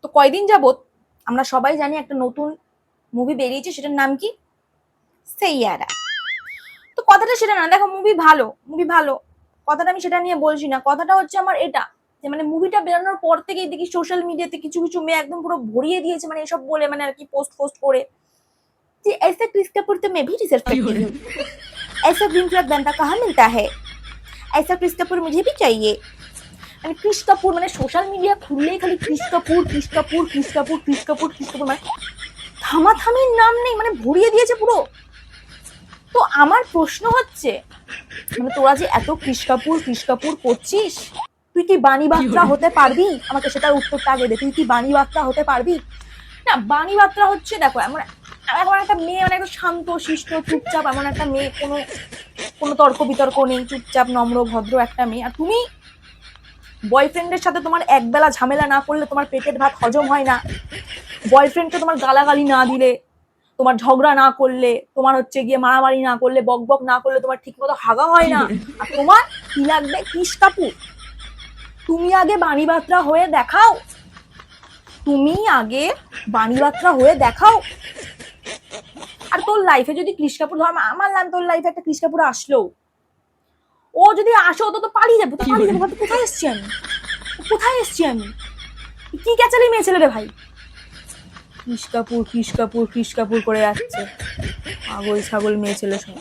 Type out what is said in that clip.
তো কয়দিন যাবত আমরা সবাই জানি একটা নতুন মুভি বেরিয়েছে, সেটার নাম কি? সেইয়ারা। তো কথাটা সেটা না, দেখো মুভি ভালো, মুভি ভালো, কথাটা আমি সেটা নিয়ে বলছি না। কথাটা হচ্ছে আমার এটা, যে মানে মুভিটা বেরোনোর পর থেকেই দেখি সোশ্যাল মিডিয়াতে কিছু কিছু মেয়ে একদম পুরো ভরিয়ে দিয়েছে, মানে এসব বলে, মানে আর কি পোস্ট পোস্ট করে যে ऐसा क्रिस कपूर तो मैं भी डिजर्व करती हूँ, ऐसा ग्रीन फ्लैग बनता कहाँ मिलता है, ऐसा क्रिस कपूर मुझे भी चाहिए। মানে ক্রিস কাপুর, মানে সোশ্যাল মিডিয়া খুললেই খালি Chris Kapoor Chris Kapoor Chris Kapoor Chris Kapoor Chris Kapoor, মানে থামাথামির নাম নেই, মানে ভরিয়ে দিয়েছে পুরো। তো আমার প্রশ্ন হচ্ছে, মানে তোরা যে এত ক্রিস কাপুর করছিস, তুই কি বাণী বাত্রা হতে পারবি? আমাকে সেটার উত্তরটা আগে দে, তুই কি বাণী বাত্রা হতে পারবি? না, বাণী বাত্রা হচ্ছে, দেখো এমন এমন একটা মেয়ে, মানে একটু শান্ত শিষ্ট চুপচাপ এমন একটা মেয়ে, কোনো কোনো তর্ক বিতর্ক নেই, চুপচাপ নম্র ভদ্র একটা মেয়ে। আর তুমি বয়ফ্রেন্ডের সাথে তোমার একবেলা ঝামেলা না করলে তোমার পেটের ভাত হজম হয় না, বয়ফ্রেন্ডকে তোমার গালাগালি না দিলে, তোমার ঝগড়া না করলে, তোমার হচ্ছে গিয়ে মারামারি না করলে, বক বক না করলে তোমার ঠিক মতো হাগা হয় না। আর তোমার কি লাগবে? ক্রিস কাপুর। তুমি আগে বাণী বাত্রা হয়ে দেখাও, তুমি আগে বাণী বাত্রা হয়ে দেখাও। আর তোর লাইফে যদি ক্রিস কাপুর, ধর আমার তোর লাইফে একটা ক্রিস কাপুর আসলো, ও যদি আসো তো পালিয়ে যাবো, তো পালিয়ে যাবো। কোথায় এসছি আমি, কোথায় এসছি আমি? কি ক্যাচালি মেয়ে ছেলে রে ভাই, Chris Kapoor Chris Kapoor Chris Kapoor করে যাচ্ছে, পাগল ছাগল মেয়ে ছেলে সব।